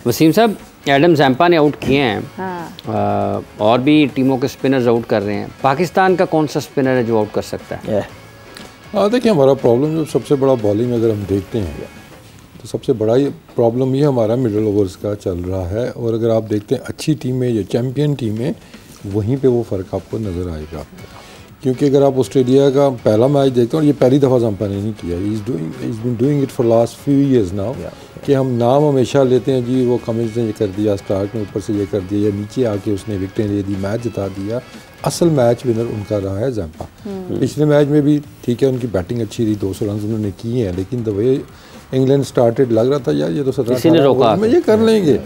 वसीम साहब, Adam Zampa ने out किए हैं, और भी टीमों के स्पिनर्स आउट कर रहे हैं। पाकिस्तान का कौन सा स्पिनर है जो आउट कर सकता है? देखिए, हमारा प्रॉब्लम जो सबसे बड़ा बॉलिंग अगर हम देखते हैं तो सबसे बड़ा प्रॉब्लम ये हमारा मिडल ओवर्स का चल रहा है। और अगर आप देखते हैं अच्छी टीमें या चैम्पियन टीमें, वहीं पे वो फ़र्क आपको नज़र आएगा। क्योंकि अगर आप ऑस्ट्रेलिया का पहला मैच देखते हो, ये पहली दफ़ा जंपा ने नहीं किया, he is been doing it for last few years now, कि हम नाम हमेशा लेते हैं जी, वो कमिंस ने ये कर दिया, स्टार्ट में ऊपर से ये कर दिया, या नीचे आके उसने विकेटें ले दी, मैच जिता दिया। असल मैच विनर उनका रहा है जंपा। पिछले मैच में भी ठीक है, उनकी बैटिंग अच्छी रही, 200 रन उन्होंने किए हैं, लेकिन द वे इंग्लैंड स्टार्टेड लग रहा था यार ये तो 17 में ये कर लेंगे।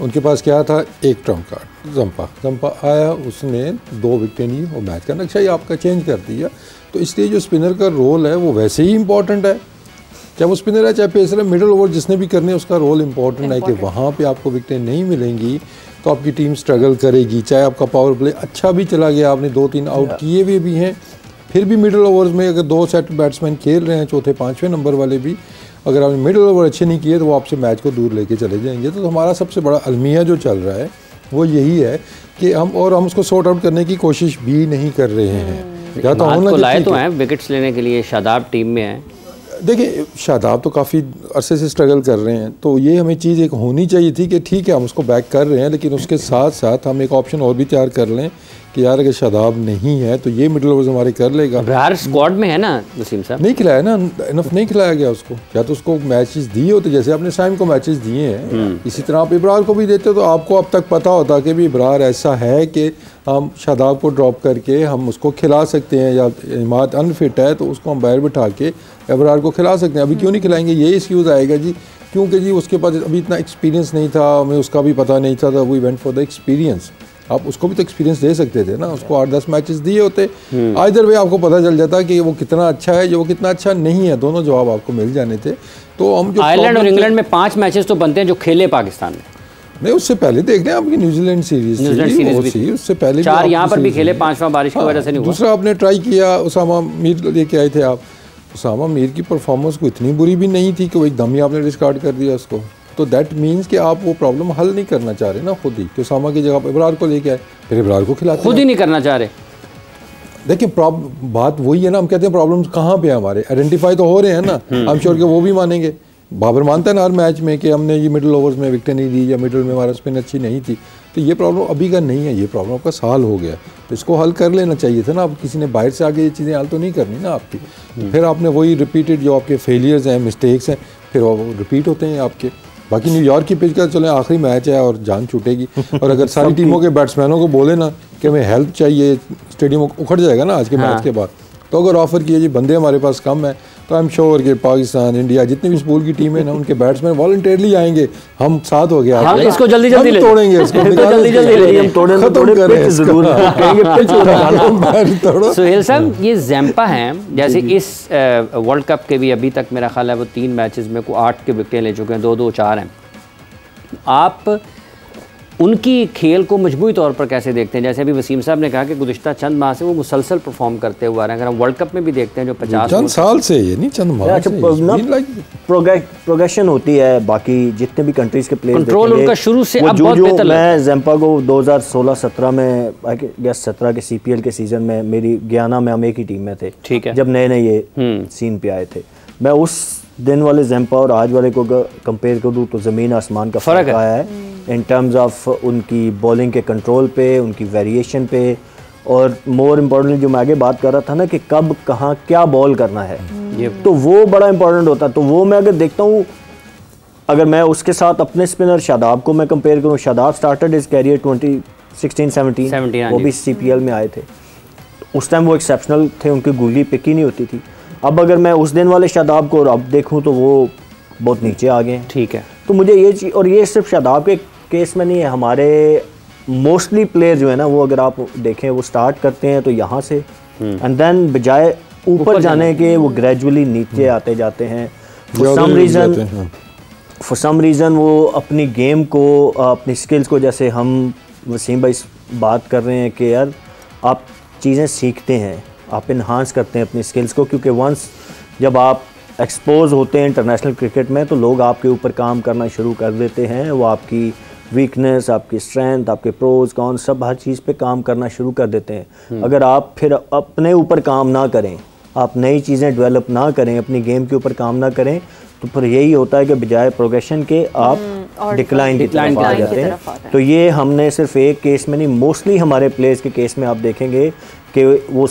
उनके पास क्या था? एक ट्रम्प कार्ड, जंपा आया, उसने 2 विकेटें ली और मैच का नक्शा ही आपका चेंज कर दिया। तो इसलिए जो स्पिनर का रोल है वो वैसे ही इंपॉर्टेंट है, चाहे वो स्पिनर है चाहे पेसर है। मिडल ओवर जिसने भी करने उसका रोल इंपॉर्टेंट है कि वहाँ पे आपको विकेटें नहीं मिलेंगी तो आपकी टीम स्ट्रगल करेगी। चाहे आपका पावर प्ले अच्छा भी चला गया, आपने 2-3 आउट किए हुए भी हैं, फिर भी मिडल ओवर्स में अगर 2 सेट बैट्समैन खेल रहे हैं, चौथे 5वें नंबर वाले भी, अगर आपने मिडल ओवर अच्छे नहीं किए तो वो आपसे मैच को दूर लेके चले जाएंगे। तो हमारा सबसे बड़ा अलमिया जो चल रहा है वो यही है कि हम उसको सॉर्ट आउट करने की कोशिश भी नहीं कर रहे हैं। या तो हम लाए तो हैं विकेट्स लेने के लिए, शादाब टीम में है। देखिए, शादाब तो काफ़ी अरसे से स्ट्रगल कर रहे हैं, तो ये हमें चीज़ एक होनी चाहिए थी कि ठीक है हम उसको बैक कर रहे हैं, लेकिन उसके साथ साथ हम एक ऑप्शन और भी तैयार कर लें कि यार अगर शादाब नहीं है तो ये मिडल ओवर्स हमारे कर लेगा। बिहार स्क्वाड में है ना वसीम साहब? नहीं खिलाया ना, इनफ नहीं खिलाया गया उसको। या तो उसको मैचेस दिए होते, जैसे आपने साइम को मैचेस दिए हैं, इसी तरह आप इब्रार को भी देते तो आपको अब तक पता होता कि भी इब्रार ऐसा है कि हम शादाब को ड्रॉप करके हम उसको खिला सकते हैं, या इमाद अनफिट है तो उसको हम बाहर बिठा के इब्रार को खिला सकते हैं। अभी क्यों नहीं खिलाएंगे? ये एक्सक्यूज़ आएगा जी, क्योंकि जी उसके पास अभी इतना एक्सपीरियंस नहीं था, हमें उसका भी पता नहीं था, we went for the experience. आप उसको भी तो एक्सपीरियंस दे सकते थे ना, उसको 8-10 मैचेस दिए होते, आइदर वे आपको पता चल जाता कि वो कितना अच्छा है या वो कितना अच्छा नहीं है, दोनों जवाब आपको मिल जाने थे। तो हम जो आयरलैंड और इंग्लैंड में 5 मैचेस तो बनते हैं जो खेले पाकिस्तान में। नहीं, उससे पहले देख रहे हैं आपकी न्यूजीलैंड सीरीज थी, उससे पहले 4 यहाँ पर भी खेले, 5वां बारिश की वजह से नहीं हुआ। दूसरा आपने ट्राई किया, उसामा मीर लेके आए थे आप, उसामा मीर की परफॉर्मेंस को इतनी बुरी भी नहीं थी कि वो एकदम ही आपने डिस्कार्ड कर दिया उसको। तो दैट मीन्स कि आप वो प्रॉब्लम हल नहीं करना चाह रहे ना खुद ही, कि उसामा की जगह पर इब्रार को लेके आए, फिर इब्रार को खिलाते, खुद ही नहीं करना चाह रहे। देखिए बात वही है ना, हम कहते हैं प्रॉब्लम्स कहाँ पे हमारे आइडेंटिफाई तो हो रहे हैं ना, आई एम श्योर कि वो भी मानेंगे। बाबर मानता है ना हर मैच में कि हमने ये मिडल ओवर्स में विकेट नहीं दी या मिडल में हमारा स्पिन अच्छी नहीं थी। तो ये प्रॉब्लम अभी का नहीं है, ये प्रॉब्लम आपका साल हो गया, तो इसको हल कर लेना चाहिए था ना। अब किसी ने बाहर से आके ये चीज़ें हल तो नहीं करनी ना आपकी। फिर आपने वही रिपीटेड जो आपके फेलियर्स हैं, मिस्टेक्स हैं, फिर वो रिपीट होते हैं आपके। बाकी न्यूयॉर्क की पिच का चले आखिरी मैच है और जान छूटेगी, और अगर सारी टीमों के बैट्समैनों को बोले ना कि हमें हेल्प चाहिए, स्टेडियम उखड़ जाएगा ना आज के मैच के बाद। तो अगर ऑफर किए जी बंदे हमारे पास कम है, तो आई एम श्योर कि पाकिस्तान, इंडिया, जितनी भी स्कूल की टीम है ना, उनके बैट्समैन वॉलंटियरली आएंगे, हम साथ हो गया, हम इसको जल्दी जल्दी तोड़ेंगे, इसको खत्म करें। सुहेल साहब, ये जैम्पा हैं, जैसे इस वर्ल्ड कप के भी अभी तक मेरा ख्याल है वो 3 मैचेस में को 8 के विकेटें ले चुके हैं, 2-2, 4 हैं। आप उनकी खेल को मजमूई तौर पर कैसे देखते हैं? जैसे अभी वसीम साहब ने कहा कि गुज़िश्ता चंद माह से वो मुसलसल परफॉर्म करते हुए आ रहे हैं। अगर हम वर्ल्ड कप में भी देखते हैं जो 50 चंद साल से, ये नहीं चंद माह से, प्रोग्रेशन होती है। बाकी जितने भी कंट्रीज के प्लेयर्स कंट्रोल उनका शुरू से अब बहुत बेहतर। मैं जैम्पा को 2016-17 में, 17 के CPL के सीजन में, मेरी गयाना में हम एक ही टीम में थे, ठीक है, जब नए नए ये सीन पे आए थे। मैं उस दिन वाले जैम्पा और आज वाले को कंपेयर करूँ तो ज़मीन आसमान का फ़र्क आया है इन टर्म्स ऑफ उनकी बॉलिंग के कंट्रोल पे, उनकी वेरिएशन पे, और मोर इम्पोर्टेंटली जो मैं आगे बात कर रहा था ना कि कब कहाँ क्या बॉल करना है, तो वो बड़ा इंपॉर्टेंट होता है। तो वो मैं अगर देखता हूँ, अगर मैं उसके साथ अपने स्पिनर शादाब को मैं कंपेयर करूँ, शादाब स्टार्टेड इज कैरियर 2016-17 वो भी CPL में आए थे, उस टाइम वो एक्सेप्शनल थे, उनकी गुल्ली पिक ही नहीं होती थी। अब अगर मैं उस दिन वाले शादाब को अब देखूँ तो वो बहुत नीचे आ गए हैं। ठीक है, तो मुझे ये चीज़, और ये सिर्फ शादाब के केस में नहीं है, हमारे मोस्टली प्लेयर जो है ना, वो अगर आप देखें वो स्टार्ट करते हैं तो यहाँ से एंड देन बजाय ऊपर जाने के वो ग्रेजुअली नीचे आते जाते हैं। फॉर सम रीज़न वो अपनी गेम को, अपनी स्किल्स को, जैसे हम वसीम भाई बात कर रहे हैं कि यार आप चीज़ें सीखते हैं, आप इन्हांस करते हैं अपनी स्किल्स को, क्योंकि वंस जब आप एक्सपोज होते हैं इंटरनेशनल क्रिकेट में तो लोग आपके ऊपर काम करना शुरू कर देते हैं, वो आपकी वीकनेस, आपकी स्ट्रेंथ, आपके प्रोज कॉन सब हर चीज़ पे काम करना शुरू कर देते हैं। अगर आप फिर अपने ऊपर काम ना करें, आप नई चीज़ें डेवलप ना करें, अपनी गेम के ऊपर काम ना करें, तो फिर यही होता है कि बजाय प्रोग्रेशन के आप डिक्लाइन की तरफ आ जाते हैं। तो ये हमने सिर्फ एक केस में नहीं, मोस्टली हमारे प्लेयर्स के केस में आप देखेंगे कि वो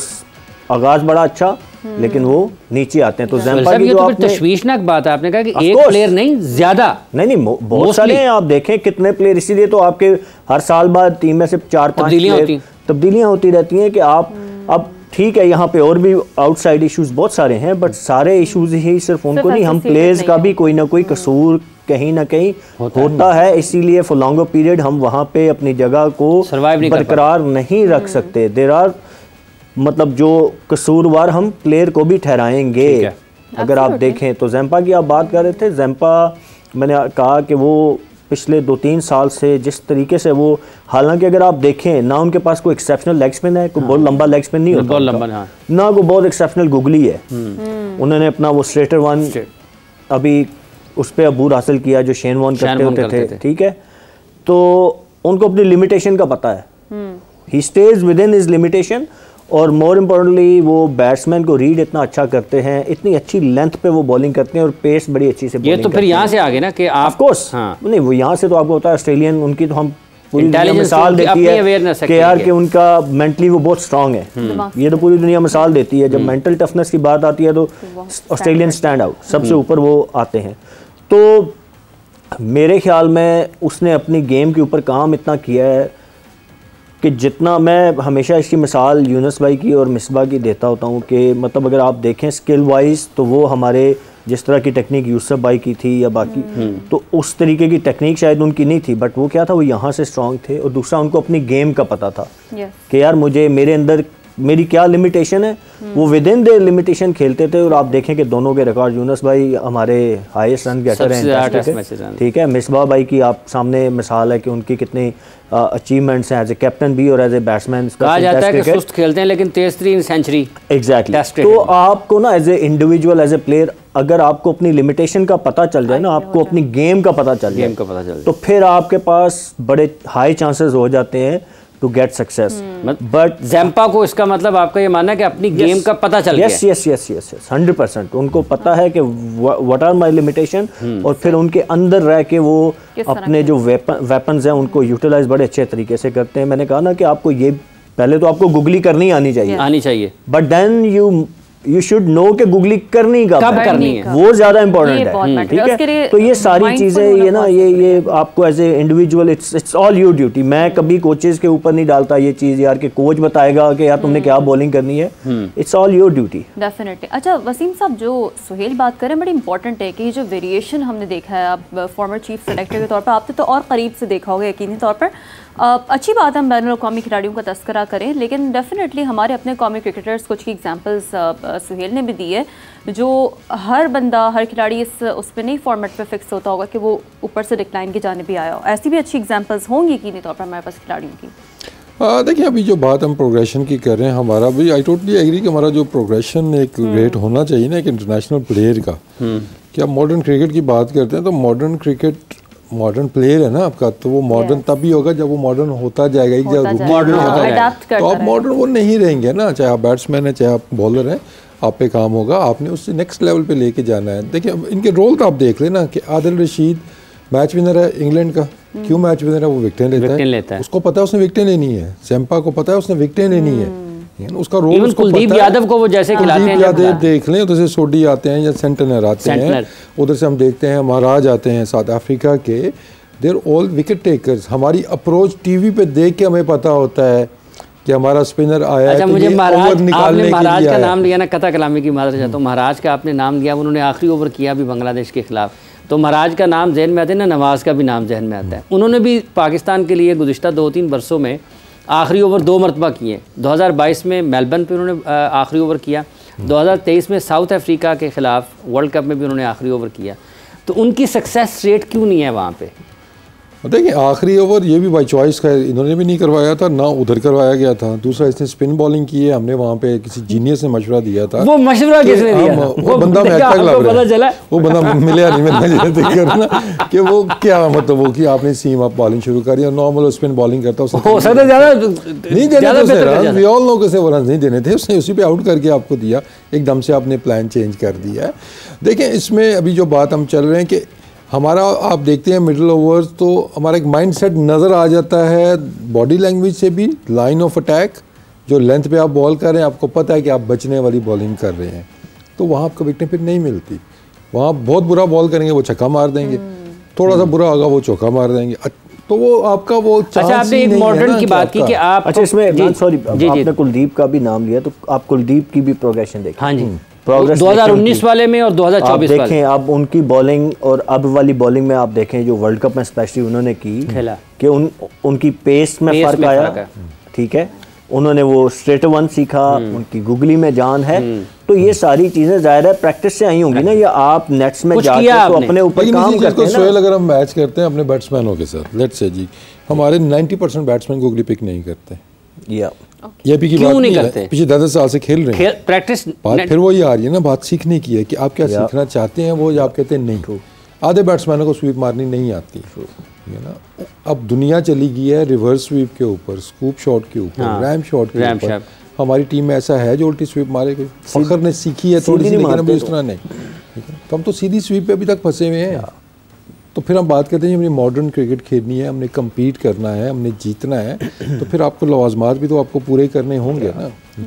आगाज़ बड़ा अच्छा लेकिन वो नीचे आते हैं। तो ज़ेम्पा की जो आपने तशवीशनाक बात है, आपने कहा कि एक प्लेयर नहीं ज़्यादा नहीं बहुत सारे हैं। आप देखें कितने प्लेयर, इसीलिए तो आपके हर साल बाद टीम में से 4-5 तब्दीलियाँ होती रहती हैं कि आप अब ठीक है यहाँ पे और भी आउटसाइड इश्यूज बहुत सारे हैं, बट सारे इश्यूज ही सिर्फ उनको नहीं, हम प्लेयर्स का भी कोई ना कोई कसूर कहीं ना कहीं होता है। इसीलिए फॉर लॉन्गर पीरियड हम वहाँ पे अपनी जगह को बरकरार नहीं रख सकते। देयर आर मतलब जो कसूरवार हम प्लेयर को भी ठहराएंगे। अगर आप देखें तो ज़ेम्पा की आप बात कर रहे थे, ज़ेम्पा मैंने कहा कि वो पिछले 2-3 साल से जिस तरीके से वो, हालांकि अगर आप देखें ना उनके पास कोई एक्सेप्शनल लेग स्पिन है, कोई बहुत लंबा लेग स्पिन नहीं होता, बहुत लंबा ना कोई बहुत एक्सेप्शनल गुगली है। उन्होंने अपना वो स्ट्रेटर वन अभी उस पर अबूर हासिल किया जो शेन वॉर्न करते होते थे, ठीक है। तो उनको अपनी लिमिटेशन का पता है, ही stage within his limitation, और मोर इम्पोर्टेंटली वो बैट्समैन को रीड इतना अच्छा करते हैं, इतनी अच्छी लेंथ पे वो बॉलिंग करते हैं और पेस बड़ी अच्छी से ये तो फिर यहाँ से आगे ना कि ऑफ कोर्स नहीं, वो यहाँ से तो आपको होता है ऑस्ट्रेलियन, उनकी तो हम पूरी दुनिया मिसाल देती है कि यार कि उनका मेंटली वो बहुत स्ट्रांग है। ये तो पूरी दुनिया मिसाल देती है, जब मेंटल टफनेस की बात आती है तो ऑस्ट्रेलियन स्टैंड आउट सबसे ऊपर वो आते हैं। तो मेरे ख्याल में उसने अपनी गेम के ऊपर काम इतना किया है कि जितना मैं हमेशा इसकी मिसाल यूनुस भाई की और मिसबा की देता होता हूँ कि मतलब अगर आप देखें स्किल वाइज तो वो हमारे जिस तरह की टेक्निक यूसुफ भाई की थी या बाकी तो उस तरीके की टेक्निक शायद उनकी नहीं थी, बट वो क्या था, वो यहाँ से स्ट्रांग थे और दूसरा उनको अपनी गेम का पता था कि यार मुझे मेरे अंदर मेरी क्या लिमिटेशन है, वो विद इन द लिमिटेशन खेलते थे। और आप देखें कि दोनों के रिकॉर्ड, यूनुस भाई हमारे हाईएस्ट रन गेटर हैं, ठीक है, मिसबा भाई की आप सामने मिसाल है कि उनकी कितनी अचीवमेंट्स हैं एज ए कैप्टन भी और एज ए बैट्समैन। कहा जाता है कि सुस्त खेलते हैं लेकिन तेज तरीन सेंचुरी। एग्जैक्टली। तो आपको ना as a individual as a player अगर आपको अपनी लिमिटेशन का पता चल जाए ना, आपको अपनी गेम का पता चल जाए तो फिर आपके पास बड़े हाई चांसेस हो जाते हैं टू गेट सक्सेस। बट ज़ेम्पा को इसका मतलब आपका ये मानना है कि अपनी गेम का पता चल गया। यस 100% उनको पता है कि व्हाट आर माय लिमिटेशन, और फिर उनके अंदर रह के वो अपने जो वेपन्स हैं उनको यूटिलाइज बड़े अच्छे तरीके से करते हैं। मैंने कहा ना कि आपको ये पहले तो आपको गुगली करनी आनी चाहिए, but then you should know कि गुगली करनी कब करनी है, वो ज्यादा इंपॉर्टेंट है, ठीक है। तो ये सारी चीजें ये ना ये आपको as a individual it's all your duty. मैं कभी कोचेस के ऊपर नहीं डालता ये चीज यार कि कोच बताएगा कि यार तुमने क्या बॉलिंग करनी है, it's all your duty definitely. अच्छा वसीम साहब, जो सुहेल बात करें बड़ी इंपॉर्टेंट है कि ये जो वेरिएशन हमने देखा है, आप फॉर्मर चीफ सेलेक्टर के तौर पर आपने तो और करीब से देखा होगा यकीनी तौर पर। अच्छी बात है हम बैनुल अक़वामी खिलाड़ियों का तस्करा करें, लेकिन डेफिनेटली हमारे अपने कौमी क्रिकेटर्स कुछ की एग्जांपल्स सुहेल ने भी दी है, जो हर बंदा हर खिलाड़ी उस पर नहीं फॉर्मेट पे फिक्स होता होगा कि वो ऊपर से डिक्लाइन की जाने भी आया हो। ऐसी भी अच्छी एग्जांपल्स होंगी यकीनी तौर पर हमारे पास खिलाड़ियों की। देखिए अभी जो बात हम प्रोग्रेशन की कर रहे हैं, हमारा भी आई टोटली एग्री कि हमारा जो प्रोग्रेशन एक रेट होना चाहिए ना एक इंटरनेशनल प्लेयर का। कि आप मॉडर्न क्रिकेट की बात करते हैं तो मॉडर्न क्रिकेट मॉडर्न प्लेयर है ना आपका, तो वो मॉडर्न तभी होगा जब वो मॉडर्न होता जाएगा, एक जगह मॉडर्न होता जाएगा तो आप मॉडर्न वो नहीं रहेंगे ना, चाहे आप बैट्समैन हैं चाहे आप बॉलर हैं, आप पे काम होगा, आपने उससे नेक्स्ट लेवल पे लेके जाना है। देखिए इनके रोल तो आप देख लेना कि आदिल रशीद मैच विनर है इंग्लैंड का, क्यों मैच विनर है, वो विकेटें लेता है, उसको पता है उसने विकेटें लेनी है। ज़ेम्पा को पता है उसने विकेटें लेनी है, उसका रोल उसको कुलदीप यादव को वो जैसे खिलाते हैं, यादव देख लें, उधर से सोडी आते हैं या सेंटनर आते हैं, उधर से हम देखते हैं महाराज आते हैं साउथ अफ्रीका के, देर ऑल विकेट टेकर्स। हमारी अप्रोच टीवी पे देख के हमें पता होता है कि हमारा स्पिनर आया है, मुझे महाराज का नाम लिया ना, कथा कलामी की माजरत चाहता हूँ, महाराज का आपने नाम लिया, उन्होंने आखिरी ओवर किया भी बांग्लादेश के खिलाफ, तो महाराज का नाम जहन में आता है ना, नवाज़ का भी नाम जहन में आता है। उन्होंने भी पाकिस्तान के लिए गुज़िश्ता 2-3 वर्षों में आखिरी ओवर 2 मरतबा किए। 2022 में मेलबर्न पे उन्होंने आखिरी ओवर किया, 2023 में साउथ अफ्रीका के ख़िलाफ़ वर्ल्ड कप में भी उन्होंने आखिरी ओवर किया। तो उनकी सक्सेस रेट क्यों नहीं है वहाँ पे? देखिए आखिरी ओवर ये भी बाई चॉइस का इन्होंने भी नहीं करवाया था, ना उधर करवाया गया था। दूसरा इसने स्पिन बॉलिंग की है, हमने वहाँ पे किसी जीनियस ने मशवरा दिया था। वो मशवरा किसने दिया? वो बंदा मैच तक लग रहा है, वो बंदा मिला नहीं मैंने करना कि वो क्या मतलब वो कि आपने सीम आप बॉलिंग शुरू करी और नॉर्मल स्पिन बॉलिंग करता हो सकता ज़्यादा नहीं देने थे, वी ऑल नो कैसे वो रन नहीं देने थे, उसने उसी पे आउट करके आपको दिया, एकदम से आपने प्लान चेंज कर दिया है। देखें इसमें अभी जो बात हम चल रहे हैं कि हमारा आप देखते हैं मिडिल ओवर्स तो हमारा एक माइंड सेट नज़र आ जाता है, बॉडी लैंग्वेज से भी, लाइन ऑफ अटैक जो लेंथ पे आप बॉल कर रहे हैं, आपको पता है कि आप बचने वाली बॉलिंग कर रहे हैं, तो वहाँ आपको विकेटें फिर नहीं मिलती। वहाँ बहुत बुरा बॉल करेंगे वो छक्का मार देंगे, थोड़ा सा बुरा होगा वो चौका मार देंगे, तो वो आपका वो अच्छा आपने एक मॉडर्न की बात की कि आप अच्छा इसमें सॉरी आपने कुलदीप का भी नाम लिया, तो आप कुलदीप की भी प्रोग्रेशन देखें। हाँ जी, 2019 वाले में और 2024 वाले देखें, अब उनकी बॉलिंग और अब वाली बॉलिंग में आप देखें जो वर्ल्ड कप में स्पेशली उन्होंने की खेला कि उनकी पेस में फ़र्क आया, ठीक है, उन्होंने वो स्ट्रेट वन सीखा, उनकी गुगली में जान है, तो ये सारी चीज़ें ज़ाहिर है प्रैक्टिस से आई होंगी ना, या आप नेट्स में जाके तो अपने ऊपर काम करते हैं ना। सोहेल अगर हम मैच करते हैं अपने बैट्समैनों के साथ, लेट्स से जी हमारे 90% बैट्समैन गुगली पिक नहीं करते, ये भी की बात नहीं करते, पिछले 10 साल से खेल रहे हैं, प्रैक्टिस बात फिर वही आ रही है ना, बात सीखने की है कि आप क्या सीखना चाहते हैं, वो आप कहते हैं नहीं। आधे बैट्समैनों को स्वीप मारनी नहीं आती है ना। अब दुनिया चली गई है रिवर्स स्वीप के ऊपर, स्कूप शॉट के ऊपर, रैम शॉट के ऊपर। हमारी टीम में ऐसा है जो उल्टी स्वीप मारेगी, फखर ने सीखी है थोड़ी सी, लेकिन अभी इस तरह नहीं, तो हम तो सीधी स्वीप पे अभी तक फंसे हुए हैं। तो फिर हम बात करते हैं हमने मॉडर्न क्रिकेट खेलनी है, हमने कम्पीट करना है, हमने जीतना है, तो फिर आपको लवाजमात भी तो आपको पूरे करने होंगे ना।